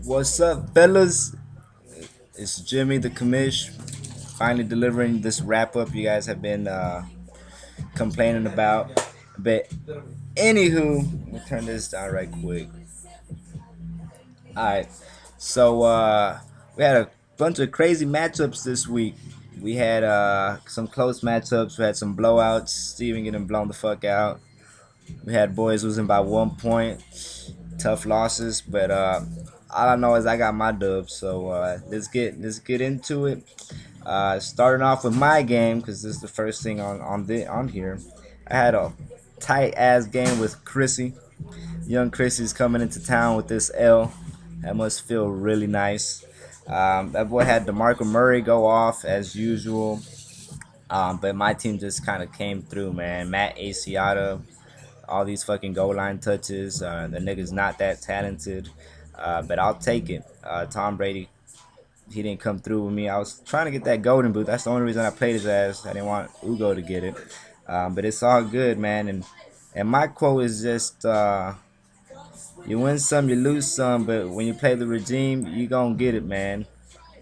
What's up, fellas? It's Jimmy the Commish, finally delivering this wrap up you guys have been complaining about. But anywho, we'll turn this down right quick. All right, so we had a bunch of crazy matchups this week. We had some close matchups. We had some blowouts. Steven getting blown the fuck out. We had boys losing by 1 point. Tough losses, but all I know is I got my dub. So let's get into it. Starting off with my game because this is the first thing on here. I had a tight ass game with Chrissy. Young Chrissy's coming into town with this L. That must feel really nice. That boy had DeMarco Murray go off as usual. But my team just kind of came through, man. Matt Asiata, all these fucking goal line touches. The nigga's not that talented, but I'll take it. Tom Brady, he didn't come through with me. I was trying to get that golden boot. That's the only reason I played his ass. I didn't want Ugo to get it. But it's all good, man. And my quote is just you win some, you lose some, but when you play the regime, you gonna get it, man.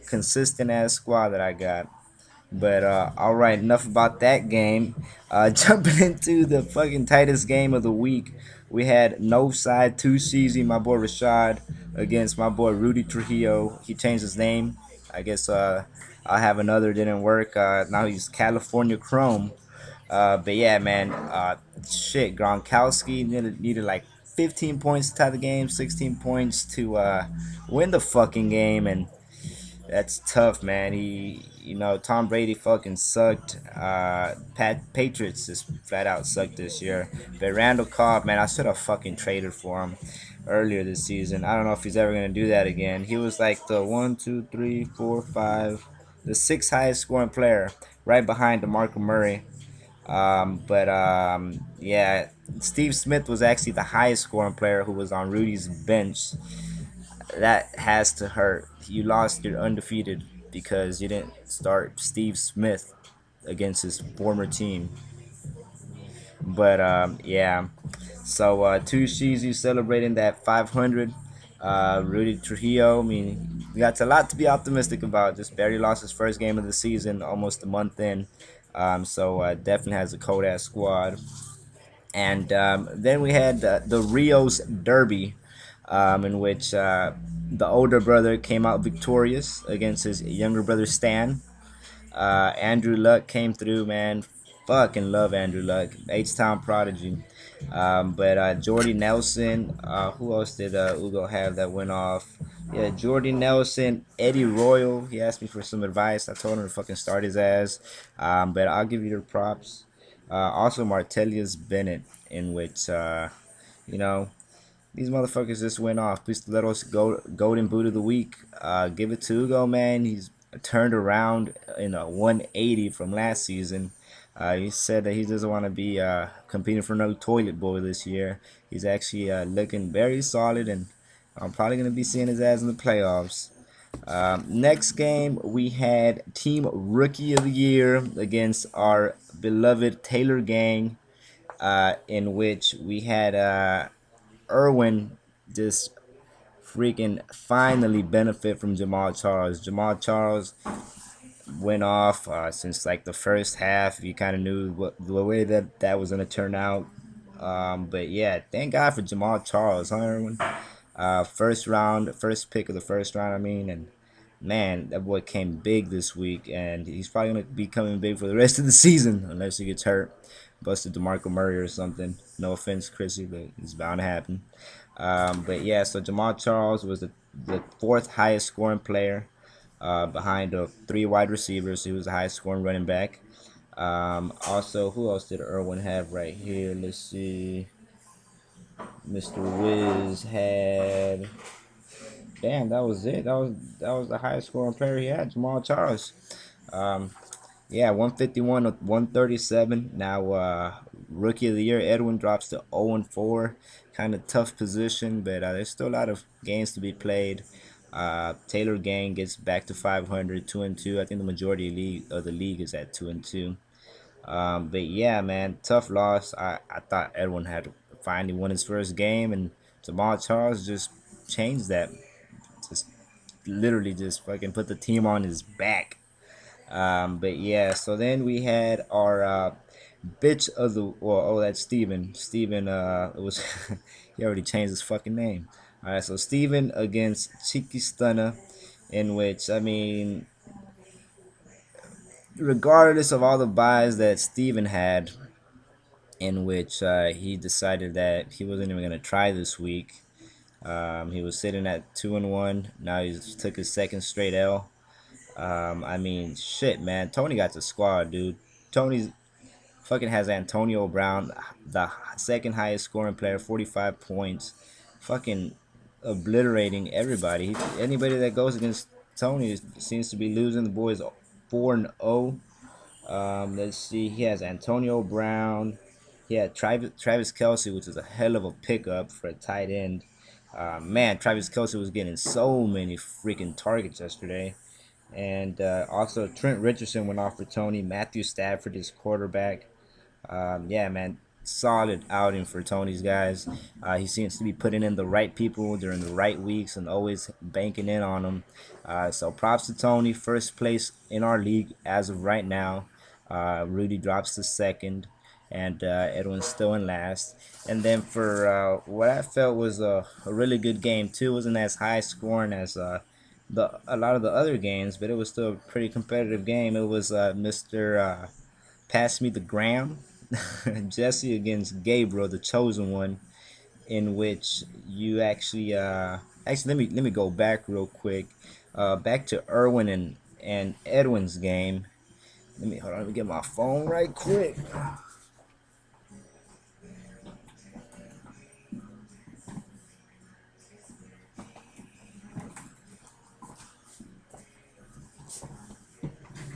Consistent ass squad that I got. But all right, enough about that game. Jumping into the fucking tightest game of the week, we had no side too cheesy. My boy Rashad against my boy Rudy Trujillo. He changed his name. I guess I have another didn't work. Now he's California Chrome. But yeah, man. Shit, Gronkowski needed like 15 points to tie the game, 16 points to win the fucking game, and that's tough, man. Tom Brady fucking sucked. Patriots just flat out sucked this year. But Randall Cobb, man, I should have fucking traded for him earlier this season. I don't know if he's ever gonna do that again. He was like the one, two, three, four, five, the sixth highest scoring player, right behind DeMarco Murray. But yeah, Steve Smith was actually the highest scoring player who was on Rudy's bench. That has to hurt. You lost your undefeated because you didn't start Steve Smith against his former team. But yeah, so two Shizu celebrating that 500. Rudy Trujillo, I mean, got a lot to be optimistic about. Just barely lost his first game of the season, almost a month in. So definitely has a cold ass squad. And then we had the Rios Derby, in which the older brother came out victorious against his younger brother Stan. Andrew Luck came through, man. Fucking love Andrew Luck, H-Town prodigy. But Jordy Nelson, who else did Ugo have that went off? Yeah, Jordy Nelson, Eddie Royal. He asked me for some advice. I told him to fucking start his ass. But I'll give you the props. Also, Martellus Bennett, in which, you know, these motherfuckers just went off. Pistoleros Golden Boot of the Week. Give it to Ugo, man. He's turned around in a 180 from last season. He said that he doesn't want to be competing for no toilet boy this year. He's actually looking very solid, and I'm probably going to be seeing his ass in the playoffs. Next game, we had Team Rookie of the Year against our beloved Taylor Gang, in which we had Irwin just freaking finally benefit from Jamal Charles. Jamal Charles went off since like the first half. You kind of knew the way that was gonna turn out. But yeah, thank God for Jamal Charles, huh, Irwin? First round, first pick of the first round. I mean, and man, that boy came big this week, and he's probably gonna be coming big for the rest of the season unless he gets hurt, busted DeMarco Murray or something. No offense, Chrissy, but it's bound to happen. But yeah, so Jamal Charles was the fourth highest scoring player, behind the three wide receivers. He was the highest scoring running back. Also, who else did Irwin have right here? Let's see. Mr. Wiz had. Damn, that was it. That was the highest scoring player he had, Jamal Charles. Um, yeah, 151 with 137. Now, rookie of the year Edwin drops to 0-4. Kind of tough position, but there's still a lot of games to be played. Taylor Gang gets back to 500, 2-2. I think the majority of the league is at 2-2. But yeah, man, tough loss. I thought Edwin had finally won his first game, and Jamal Charles just changed that. just literally just fucking put the team on his back. But yeah, so then we had our bitch of the well, oh, that's Steven. Steven, it was he already changed his fucking name. All right, so Steven against Cheeky Stunner, in which I mean, regardless of all the buys that Steven had, in which he decided that he wasn't even gonna try this week. He was sitting at 2-1. Now he's took his second straight L. I mean, shit, man. Tony got the squad, dude. Tony's fucking has Antonio Brown, the second highest scoring player, 45 points. Fucking obliterating everybody. Anybody that goes against Tony seems to be losing. The boys 4-0. Let's see. He has Antonio Brown. He had Travis Kelsey, which is a hell of a pickup for a tight end. Man, Travis Kelsey was getting so many freaking targets yesterday. And also, Trent Richardson went off for Tony. Matthew Stafford is quarterback. Yeah, man, solid outing for Tony's guys. He seems to be putting in the right people during the right weeks and always banking in on them. So props to Tony, first place in our league as of right now. Rudy drops to second, and Edwin's still in last. And then for what I felt was a really good game too. It wasn't as high scoring as a lot of the other games, but it was still a pretty competitive game. It was Mr. Pass Me the Gram, Jesse against Gabriel, the chosen one, in which you actually let me go back real quick, back to Irwin and Edwin's game. Let me hold on. Let me get my phone right quick.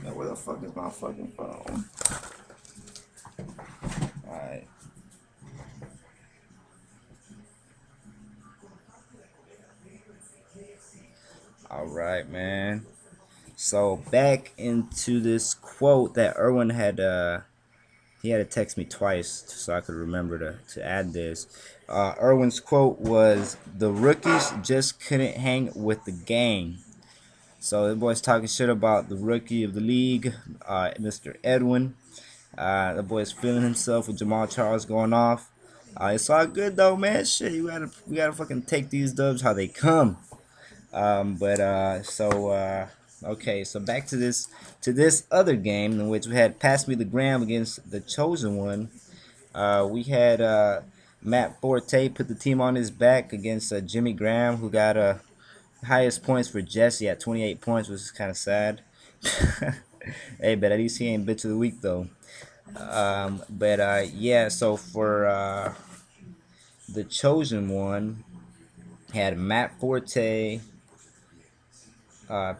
Now, where the fuck is my fucking phone? All right. All right, man. So back into this quote that Irwin had. He had to text me twice so I could remember to add this. Irwin's quote was, "The rookies just couldn't hang with the gang." So the boy's talking shit about the rookie of the league, Mr. Edwin. The boy's feeling himself with Jamal Charles going off. It's all good though, man. Shit, we gotta fucking take these dubs how they come. But okay, so back to this other game in which we had Pass Me the Gram against the Chosen One. We had Matt Forte put the team on his back against Jimmy Graham, who got highest points for Jesse at 28 points, which is kind of sad. Hey, but at least he ain't bitch of the week though. But yeah, so for the Chosen One, had Matt Forte.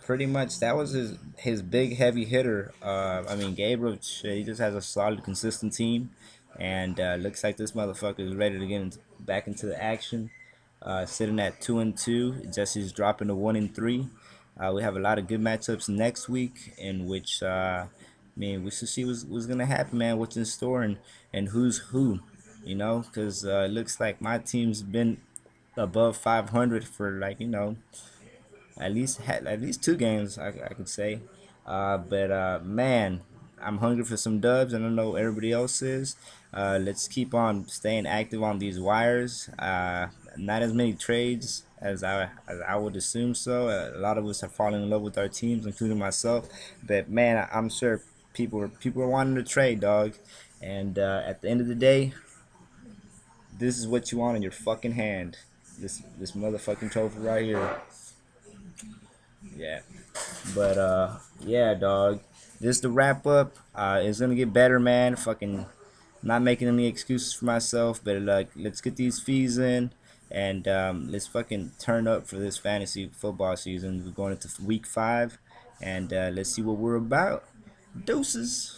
Pretty much that was his big heavy hitter. I mean, Gabriel, he just has a solid, consistent team, and looks like this motherfucker is ready to get back into the action. Sitting at 2-2, Jesse's dropping to 1-3. We have a lot of good matchups next week, in which I mean, we should see what's gonna happen, man. What's in store and who's who, you know? Because it looks like my team's been above 500 for like at least two games I could say. But man, I'm hungry for some dubs, and I know everybody else is. Let's keep on staying active on these wires. Not as many trades as I would assume so. A lot of us are falling in love with our teams, including myself. But man, I'm sure people are wanting to trade, dog. And at the end of the day, this is what you want in your fucking hand. This motherfucking trophy right here. Yeah. But yeah, dog. Just to wrap up, it's gonna get better, man. Fucking not making any excuses for myself, but like let's get these fees in and let's fucking turn up for this fantasy football season. We're going into week 5, and let's see what we're about. Deuces.